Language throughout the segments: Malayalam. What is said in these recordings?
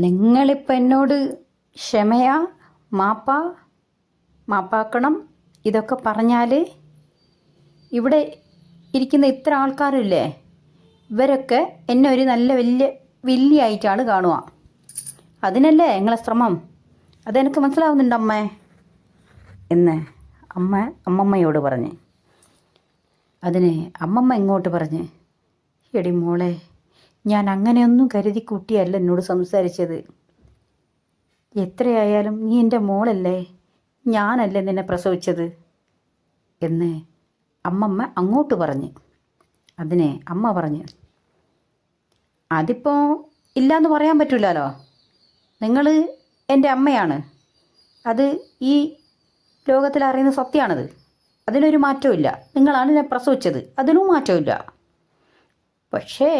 നിങ്ങളിപ്പോൾ എന്നോട് ക്ഷമയാ, മാപ്പാ, മാപ്പാക്കണം ഇതൊക്കെ പറഞ്ഞാൽ ഇവിടെ ഇരിക്കുന്ന ഇത്ര ആൾക്കാരില്ലേ, ഇവരൊക്കെ എന്നെ ഒരു നല്ല വലിയ വില്ലിയായിട്ടാണ് കാണുക. അതിനല്ലേ നിങ്ങളെ ശ്രമം? അതെനിക്ക് മനസ്സിലാവുന്നുണ്ട് അമ്മേ എന്ന് അമ്മമ്മയോട് പറഞ്ഞ്. അതിന് അമ്മമ്മ ഇങ്ങോട്ട് പറഞ്ഞ്, എടി മോളെ, ഞാൻ അങ്ങനെയൊന്നും കരുതി കൂട്ടിയല്ല എന്നോട് സംസാരിച്ചത്. എത്രയായാലും നീ എൻ്റെ മോളല്ലേ, ഞാനല്ലേ നിന്നെ പ്രസവിച്ചത് എന്ന് അമ്മമ്മ അങ്ങോട്ട് പറഞ്ഞ്. അതിനെ അമ്മ പറഞ്ഞ്, അതിപ്പോൾ ഇല്ലയെന്ന് പറയാൻ പറ്റില്ലല്ലോ. നിങ്ങൾ എൻ്റെ അമ്മയാണ്, അത് ഈ ലോകത്തിൽ അറിയുന്ന സത്യമാണത്. അതിനൊരു മാറ്റവും. നിങ്ങളാണ് എന്നെ പ്രസവിച്ചത്, അതിനും മാറ്റമില്ല. പക്ഷേ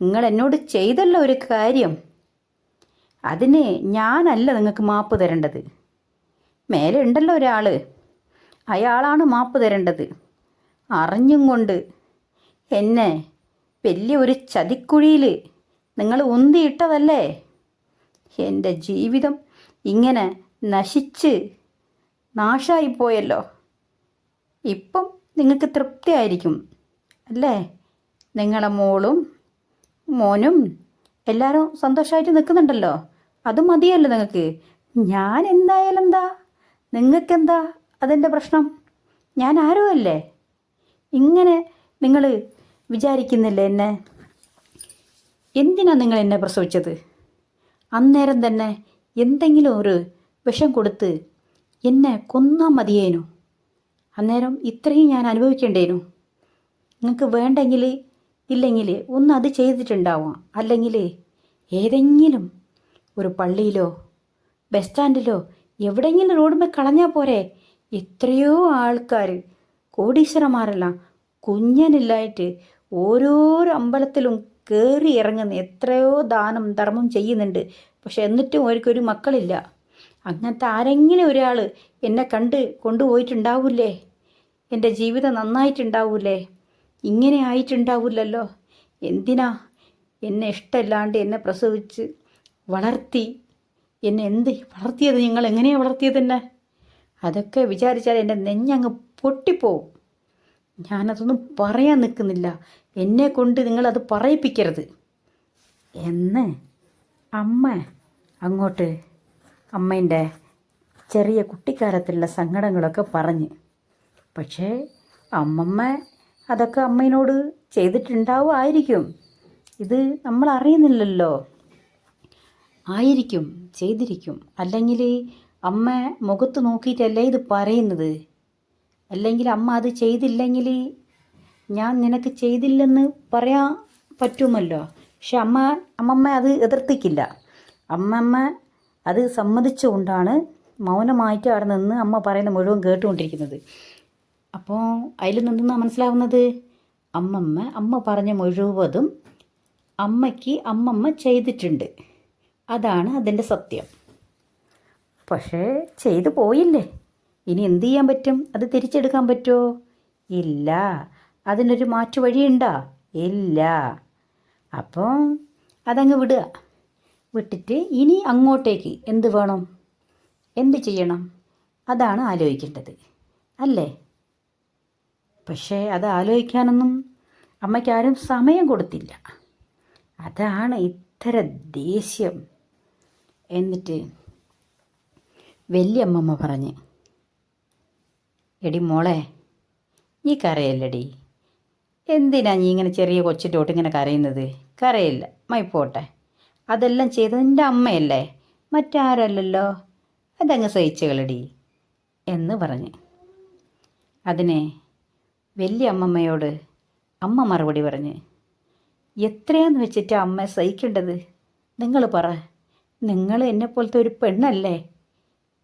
നിങ്ങൾ എന്നോട് ചെയ്തല്ലോ ഒരു കാര്യം, അതിന് ഞാനല്ല നിങ്ങൾക്ക് മാപ്പ് തരേണ്ടത്. മേലെ ഉണ്ടല്ലോ ഒരാൾ, അയാളാണ് മാപ്പ് തരേണ്ടത്. അറിഞ്ഞും കൊണ്ട് എന്നെ വലിയ ഒരു ചതിക്കുഴിയിൽ നിങ്ങൾ ഉന്തിയിട്ടതല്ലേ. എൻ്റെ ജീവിതം ഇങ്ങനെ നശിച്ച് നാശമായിപ്പോയല്ലോ. ഇപ്പം നിങ്ങൾക്ക് തൃപ്തിയായിരിക്കും അല്ലേ? നിങ്ങളെ മോളും മോനും എല്ലാവരും സന്തോഷമായിട്ട് നിൽക്കുന്നുണ്ടല്ലോ, അത് മതിയല്ലോ നിങ്ങൾക്ക്. ഞാൻ എന്തായാലും എന്താ, നിങ്ങൾക്കെന്താ അതിൻ്റെ പ്രശ്നം? ഞാൻ ആരുമല്ലേ. ഇങ്ങനെ നിങ്ങൾ വിചാരിക്കുന്നില്ലേ എന്നെ? എന്തിനാണ് നിങ്ങൾ എന്നെ പ്രസവിച്ചത്? അന്നേരം തന്നെ എന്തെങ്കിലും ഒരു വിഷം കൊടുത്ത് എന്നെ കൊന്നാൽ മതിയേനു. അന്നേരം ഇത്രയും ഞാൻ അനുഭവിക്കേണ്ടേനു. നിങ്ങൾക്ക് വേണ്ടെങ്കിൽ ഇല്ലെങ്കിൽ ഒന്ന് അത് ചെയ്തിട്ടുണ്ടാവാം. അല്ലെങ്കിൽ ഏതെങ്കിലും ഒരു പള്ളിയിലോ ബസ് സ്റ്റാൻഡിലോ എവിടെയെങ്കിലും റോഡുമേൽ കളഞ്ഞാൽ പോരെ? എത്രയോ ആൾക്കാർ, കോടീശ്വരന്മാരെല്ലാം കുഞ്ഞനില്ലായിട്ട് ഓരോരോ അമ്പലത്തിലും കയറി ഇറങ്ങുന്ന എത്രയോ ദാനം ധർമ്മം ചെയ്യുന്നുണ്ട്. പക്ഷെ എന്നിട്ടും അവർക്കൊരു മക്കളില്ല. അങ്ങനത്തെ ആരെങ്കിലും ഒരാൾ എന്നെ കണ്ട് കൊണ്ടുപോയിട്ടുണ്ടാവില്ലേ? എൻ്റെ ജീവിതം നന്നായിട്ടുണ്ടാവൂലേ? ഇങ്ങനെ ആയിട്ടുണ്ടാവില്ലല്ലോ. എന്തിനാ എന്നെ ഇഷ്ടമില്ലാണ്ട് എന്നെ പ്രസവിച്ച് വളർത്തി? എന്നെ എന്ത് വളർത്തിയത്? നിങ്ങൾ എങ്ങനെയാണ് വളർത്തിയത് എന്നെ? അതൊക്കെ വിചാരിച്ചാൽ എൻ്റെ നെഞ്ഞങ്ങ് പൊട്ടിപ്പോവും. ഞാനതൊന്നും പറയാൻ നിൽക്കുന്നില്ല. എന്നെ കൊണ്ട് നിങ്ങളത് പറയിപ്പിക്കരുത് എന്ന് അമ്മ അങ്ങോട്ട് അമ്മേൻ്റെ ചെറിയ കുട്ടിക്കാലത്തുള്ള സങ്കടങ്ങളൊക്കെ പറഞ്ഞ്. പക്ഷേ അമ്മമ്മ അതൊക്കെ അമ്മേനോട് ചെയ്തിട്ടുണ്ടാവുമായിരിക്കും. ഇത് നമ്മൾ അറിയുന്നില്ലല്ലോ. ആയിരിക്കും, ചെയ്തിരിക്കും. അല്ലെങ്കിൽ അമ്മ മുഖത്ത് നോക്കിയിട്ടല്ലേ ഇത് പറയുന്നത്. അല്ലെങ്കിൽ അമ്മ അത് ചെയ്തില്ലെങ്കിൽ ഞാൻ നിനക്ക് ചെയ്തില്ലെന്ന് പറയാൻ പറ്റുമല്ലോ. പക്ഷെ അമ്മമ്മ അത് എതിർത്തിക്കില്ല. അമ്മമ്മ അത് സമ്മതിച്ചുകൊണ്ടാണ് മൗനമായിട്ട് അവിടെ നിന്ന് അമ്മ പറയുന്ന മുഴുവൻ കേട്ടുകൊണ്ടിരിക്കുന്നത്. അപ്പോൾ അതിൽ നിന്നാണ് മനസ്സിലാവുന്നത്, അമ്മ പറഞ്ഞ മുഴുവതും അമ്മമ്മ ചെയ്തിട്ടുണ്ട്. അതാണ് അതിൻ്റെ സത്യം. പക്ഷേ ചെയ്തു പോയില്ലേ, ഇനി എന്തു ചെയ്യാൻ പറ്റും? അത് തിരിച്ചെടുക്കാൻ പറ്റുമോ? ഇല്ല. അതിനൊരു മാറ്റു വഴിയുണ്ടോ? ഇല്ല. അപ്പോൾ അതങ്ങ് വിടുക. വിട്ടിട്ട് ഇനി അങ്ങോട്ടേക്ക് എന്ത് വേണം, എന്ത് ചെയ്യണം, അതാണ് ആലോചിക്കേണ്ടത് അല്ലേ? പക്ഷേ അത് ആലോചിക്കാനൊന്നും അമ്മയ്ക്കാരും സമയം കൊടുത്തില്ല. അതാണ് ഇത്ര ദേഷ്യം. എന്നിട്ട് വലിയമ്മമ്മ പറഞ്ഞ്, എടി മോളെ, നീ കരയല്ലടി. എന്തിനാ നീ ഇങ്ങനെ ചെറിയ കൊച്ചിട്ടോട്ട് ഇങ്ങനെ കരയുന്നത്? കരയില്ല, പോട്ടെ. അതെല്ലാം ചെയ്തത് എൻ്റെ അമ്മയല്ലേ, മറ്റാരല്ലല്ലോ. അതങ്ങ് സഹിച്ചുകളടി എന്ന് പറഞ്ഞ്. അതിനെ വലിയ അമ്മമ്മയോട് അമ്മ മറുപടി പറഞ്ഞ്, എത്രയാന്ന് വെച്ചിട്ട് അമ്മ സഹിക്കേണ്ടത്? നിങ്ങൾ പറ, നിങ്ങൾ എന്നെപ്പോലത്തെ ഒരു പെണ്ണല്ലേ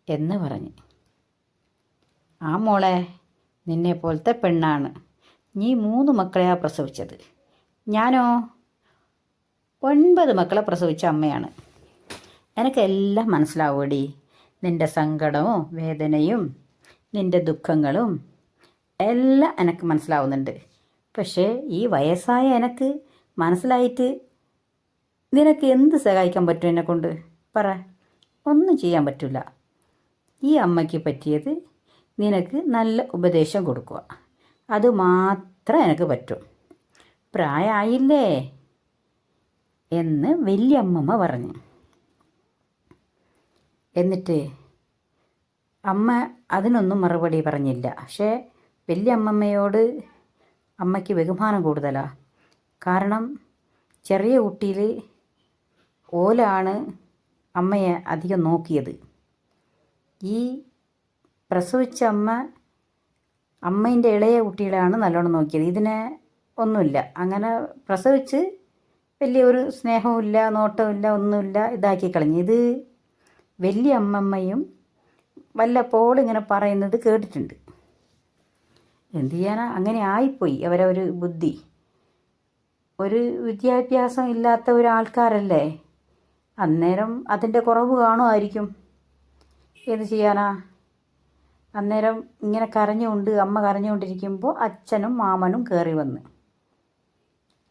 എന്ന് പറഞ്ഞ്. ആ മോളെ, നിന്നെപ്പോലത്തെ പെണ്ണാണ്. നീ 3 മക്കളെയാ പ്രസവിച്ചത്. ഞാനോ 9 മക്കളെ പ്രസവിച്ച അമ്മയാണ്. എനിക്കെല്ലാം മനസ്സിലാവൂടി. നിൻ്റെ സങ്കടവും വേദനയും നിൻ്റെ ദുഃഖങ്ങളും എല്ലാം എനിക്ക് മനസ്സിലാവുന്നുണ്ട്. പക്ഷേ ഈ വയസ്സായ എനിക്ക് മനസ്സിലായിട്ട് നിനക്ക് എന്ത് സഹായിക്കാൻ പറ്റും എന്നെ കൊണ്ട്? പറ. ഒന്നും ചെയ്യാൻ പറ്റില്ല. ഈ അമ്മയ്ക്ക് പറ്റിയത് നിനക്ക് നല്ല ഉപദേശം കൊടുക്കുക. അത് മാത്രമേ എനിക്ക് പറ്റൂ. പ്രായമായില്ലേ എന്ന് വലിയമ്മമ്മ പറഞ്ഞു. എന്നിട്ട് അമ്മ അതിനൊന്നും മറുപടി പറഞ്ഞില്ല. പക്ഷേ വലിയമ്മമ്മയോട് അമ്മയ്ക്ക് ബഹുമാനം കൂടുതലാണ്. കാരണം ചെറിയ കുട്ടിയിൽ ഓലാണ് അമ്മയെ അധികം നോക്കിയത്. ഈ പ്രസവിച്ച അമ്മേൻ്റെ ഇളയ കുട്ടികളെയാണ് നല്ലോണം നോക്കിയത്. ഇതിനെ ഒന്നുമില്ല, അങ്ങനെ പ്രസവിച്ച് വലിയൊരു സ്നേഹമില്ല, നോട്ടമില്ല, ഒന്നുമില്ല, ഇതാക്കി കളഞ്ഞു. ഇത് വലിയ അമ്മമ്മയും വല്ലപ്പോഴും ഇങ്ങനെ പറയുന്നത് കേട്ടിട്ടുണ്ട്. എന്ത് ചെയ്യാനാ, അങ്ങനെ ആയിപ്പോയി അവരൊരു ബുദ്ധി. ഒരു വിദ്യാഭ്യാസം ഇല്ലാത്ത ഒരാൾക്കാരല്ലേ, അന്നേരം അതിൻ്റെ കുറവ് കാണുമായിരിക്കും. എന്ത് ചെയ്യാനാ. അന്നേരം ഇങ്ങനെ അമ്മ കരഞ്ഞുകൊണ്ടിരിക്കുമ്പോൾ അച്ഛനും മാമനും കയറി വന്ന്.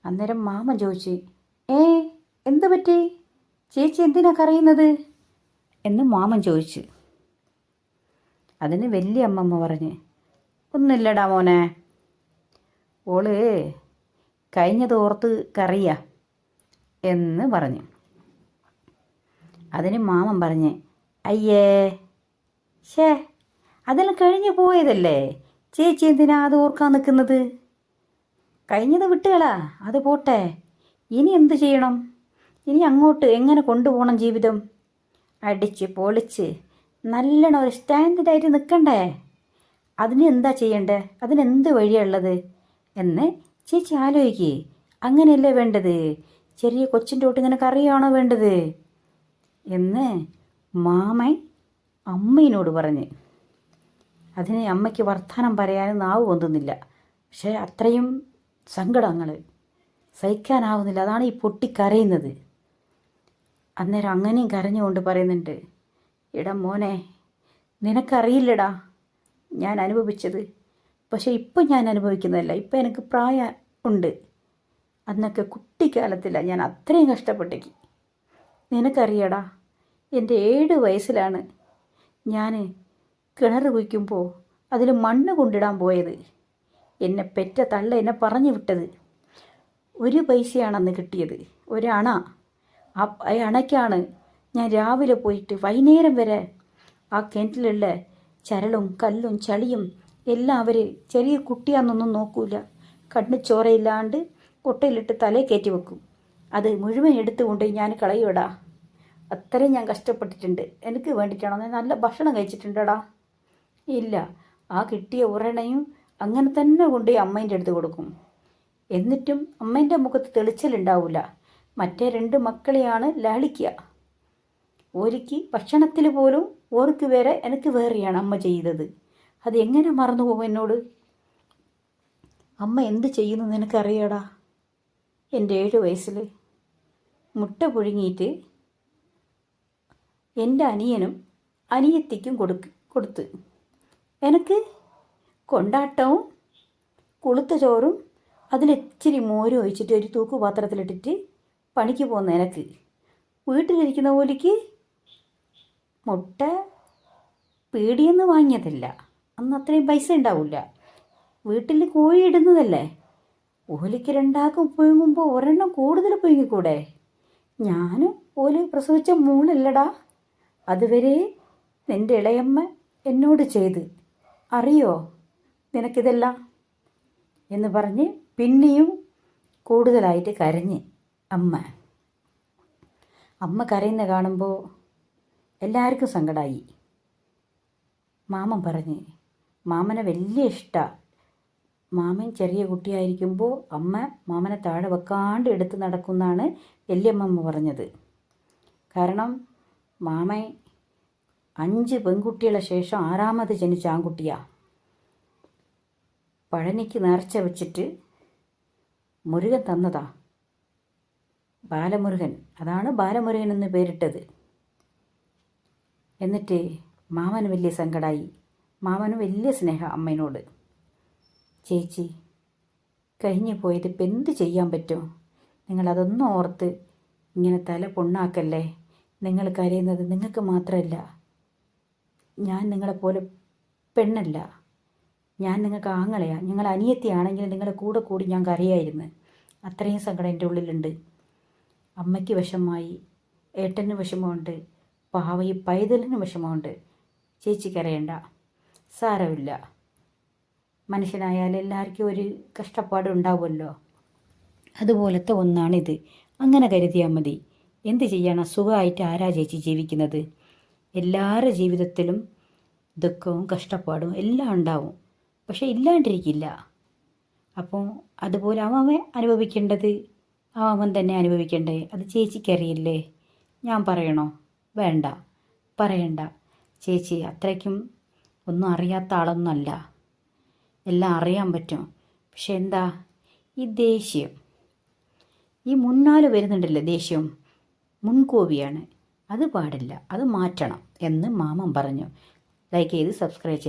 അന്നേരം മാമൻ ചോദിച്ചു, എന്ത് പറ്റി ചേച്ചി, എന്തിനാ കരയുന്നത് എന്ന് മാമൻ ചോദിച്ചു. അതിന് വലിയ അമ്മമ്മ പറഞ്ഞ്, ഒന്നുമില്ലടാ മോനെ, ഓള് കഴിഞ്ഞതോർത്ത് കറിയ എന്ന് പറഞ്ഞു. അതിന് മാമൻ പറഞ്ഞ്, അയ്യേ അതെല്ലാം കഴിഞ്ഞു പോയതല്ലേ, ചേച്ചി എന്തിനാ അത് ഓർക്കാൻ നിൽക്കുന്നത്? കഴിഞ്ഞത് വിട്ടുകളാ, അത് പോട്ടെ. ഇനി എന്ത് ചെയ്യണം? ഇനി അങ്ങോട്ട് എങ്ങനെ കൊണ്ടുപോകണം ജീവിതം? അടിച്ച് പൊളിച്ച് നല്ലോണം ഒരു സ്റ്റാൻഡേർഡായിട്ട് നിൽക്കണ്ടേ? അതിന് എന്താ ചെയ്യണ്ടേ? അതിനെന്ത് വഴിയുള്ളത് എന്ന് ചേച്ചി ആലോചിക്കേ. അങ്ങനെയല്ലേ വേണ്ടത്? ചെറിയ കൊച്ചിൻ്റെ തൊട്ട് ഇങ്ങനെ കറിയാണോ വേണ്ടത് എന്ന് മാമൻ അമ്മയിനോട് പറഞ്ഞ്. അതിന് അമ്മയ്ക്ക് വർത്തമാനം പറയാനും നാവ് പൊന്തുന്നില്ല. പക്ഷേ അത്രയും സങ്കടങ്ങൾ സഹിക്കാനാവുന്നില്ല. അതാണ് ഈ പൊട്ടിക്കരയുന്നത്. അന്നേരം അങ്ങനെയും കരഞ്ഞുകൊണ്ട് പറയുന്നുണ്ട്, എടാ മോനെ, നിനക്കറിയില്ലടാ ഞാൻ അനുഭവിച്ചത്. പക്ഷേ ഇപ്പം ഞാൻ അനുഭവിക്കുന്നതല്ല, ഇപ്പം എനിക്ക് പ്രായം ഉണ്ട്. അന്നൊക്കെ കുട്ടിക്കാലത്തില്ല ഞാൻ അത്രയും കഷ്ടപ്പെട്ടേക്ക്. നിനക്കറിയടാ, എൻ്റെ 7 വയസ്സിലാണ് ഞാൻ കിണർ കുഴിക്കുമ്പോൾ അതിൽ മണ്ണ് കൊണ്ടിടാൻ പോയത്. എന്നെ പെറ്റ തള്ള എന്നെ പറഞ്ഞു വിട്ടത്. 1 പൈസയാണ് അന്ന് കിട്ടിയത്, ഒരണ. ആ അണയ്ക്കാണ് ഞാൻ രാവിലെ പോയിട്ട് വൈകുന്നേരം വരെ ആ കിണറ്റിലുള്ള ചരളും കല്ലും ചളിയും എല്ലാം അവർ, ചെറിയ കുട്ടിയാണെന്നൊന്നും നോക്കൂല, കണ്ണ് ചോരയില്ലാണ്ട് കൊട്ടയിലിട്ട് തലയിൽ കയറ്റി വെക്കും. അത് മുഴുവൻ എടുത്തുകൊണ്ട് ഞാൻ കളയൂടാ. അത്രയും ഞാൻ കഷ്ടപ്പെട്ടിട്ടുണ്ട്. എനിക്ക് വേണ്ടിയിട്ടാണോ? ഞാൻ നല്ല ഭക്ഷണം കഴിച്ചിട്ടുണ്ടടാ. ഇല്ല, ആ കിട്ടിയ ഉരണയും അങ്ങനെ തന്നെ കൊണ്ടുപോയി അമ്മേൻ്റെ അടുത്ത് കൊടുക്കും. എന്നിട്ടും അമ്മേൻ്റെ മുഖത്ത് തെളിച്ചലുണ്ടാവില്ല. മറ്റേ 2 മക്കളെയാണ് ലാളിക്കുക. ഓരിക്ക് ഭക്ഷണത്തിൽ പോലും ഓർക്ക് വേറെ എനിക്ക് വേറെയാണ് അമ്മ ചെയ്തത്. അത് എങ്ങനെ മറന്നു പോകും എന്നോട്? അമ്മ എന്ത് ചെയ്യുന്നു നിനക്കറിയാടാ? എൻ്റെ 7 വയസ്സിൽ മുട്ട പുഴുങ്ങിയിട്ട് എൻ്റെ അനിയനും അനിയത്തിക്കും കൊടുത്ത് എനിക്ക് കൊണ്ടാട്ടവും കൊളുത്ത ചോറും അതിലിച്ചിരി മോരും ഒഴിച്ചിട്ട് ഒരു തൂക്കുപാത്രത്തിലിട്ടിട്ട് പണിക്ക് പോകുന്ന എനിക്ക് വീട്ടിലിരിക്കുന്ന പോലിക്ക് മുട്ട പീടിയെന്ന് വാങ്ങിയതല്ല. അന്ന് അത്രയും പൈസ ഉണ്ടാവില്ല. വീട്ടിൽ കോഴി ഇടുന്നതല്ലേ. ഓലിക്ക് 2 പുഴുങ്ങുമ്പോൾ ഒരെണ്ണം കൂടുതൽ പുഴുങ്ങിക്കൂടെ? ഞാനും ഓല് പ്രസവിച്ച മോളല്ലടാ. അതുവരെ നിൻ്റെ ഇളയമ്മ എന്നോട് ചെയ്ത് അറിയോ നിനക്കിതെല്ലാം എന്ന് പറഞ്ഞ് പിന്നെയും കൂടുതലായിട്ട് കരഞ്ഞ് അമ്മ കരയുന്ന കാണുമ്പോൾ എല്ലാവർക്കും സങ്കടമായി. മാമൻ പറഞ്ഞ്, മാമനെ വലിയ ഇഷ്ടമാണ്. മാമൻ ചെറിയ കുട്ടിയായിരിക്കുമ്പോൾ അമ്മ മാമനെ താഴെ വെക്കാണ്ട് എടുത്ത് നടക്കുമെന്നാണ് വല്യമ്മ പറഞ്ഞത്. കാരണം മാമൻ 5 പെൺകുട്ടികളെ ശേഷം 6ാമത് ജനിച്ച ആൺകുട്ടിയാണ്. പഴനിക്ക് നേർച്ച വെച്ചിട്ട് മുരുകൻ തന്നതാ, ബാലമുരുകൻ. അതാണ് ബാലമുരുകൻ എന്ന് പേരിട്ടത്. എന്നിട്ട് മാമന് വലിയ സങ്കടമായി. മാമന് വലിയ സ്നേഹം അമ്മേനോട്. ചേച്ചി, കഴിഞ്ഞു പോയത് ഇപ്പം എന്ത് ചെയ്യാൻ പറ്റും? നിങ്ങളതൊന്നും ഓർത്ത് ഇങ്ങനെ തല പൊണ്ണാക്കല്ലേ. നിങ്ങൾ കരയുന്നത് നിങ്ങൾക്ക് മാത്രമല്ല. ഞാൻ നിങ്ങളെപ്പോലെ പെണ്ണല്ല. ഞാൻ നിങ്ങൾക്ക് ആങ്ങളെയാണ്. നിങ്ങൾ അനിയത്തിയാണെങ്കിൽ നിങ്ങളുടെ കൂടെ കൂടി ഞാൻ കരയായിരുന്നു. അത്രയും സങ്കടം എൻ്റെ ഉള്ളിലുണ്ട്. അമ്മയ്ക്ക് വിഷമമായി, ഏട്ടന് വിഷമമുണ്ട്, പാവ ഈ പൈതലിന് വിഷമമുണ്ട്. ചേച്ചി കരയണ്ട, സാരമില്ല. മനുഷ്യനായാൽ എല്ലാവർക്കും ഒരു കഷ്ടപ്പാട് ഉണ്ടാവുമല്ലോ. അതുപോലത്തെ ഒന്നാണിത്. അങ്ങനെ കരുതിയാൽ മതി. എന്ത് ചെയ്യാനാ, സുഖമായിട്ട് ആരാ ചേച്ചി ജീവിക്കുന്നത്? എല്ലാവരുടെ ജീവിതത്തിലും ദുഃഖവും കഷ്ടപ്പാടും എല്ലാം ഉണ്ടാവും. പക്ഷെ ഇല്ലാണ്ടിരിക്കില്ല. അപ്പോൾ അതുപോലെ അവൻ അനുഭവിക്കേണ്ടത് അവൻ തന്നെ അനുഭവിക്കണ്ടേ? അത് ചേച്ചിക്കറിയില്ലേ? ഞാൻ പറയണോ? വേണ്ട, പറയണ്ട. ചേച്ചി അത്രയ്ക്കും ഒന്നും അറിയാത്ത ആളൊന്നുമല്ല. എല്ലാം അറിയാൻ പറ്റും. പക്ഷെ എന്താ ഈ ദേഷ്യം, ഈ മുന്നാല് വരുന്നുണ്ടല്ലോ ദേഷ്യം, മുൻകോപിയാണ്. അത് പാടില്ല, അത് മാറ്റണം എന്ന് മാമൻ പറഞ്ഞു. ലൈക്ക് ചെയ്ത് സബ്സ്ക്രൈബ് ചെയ്ത്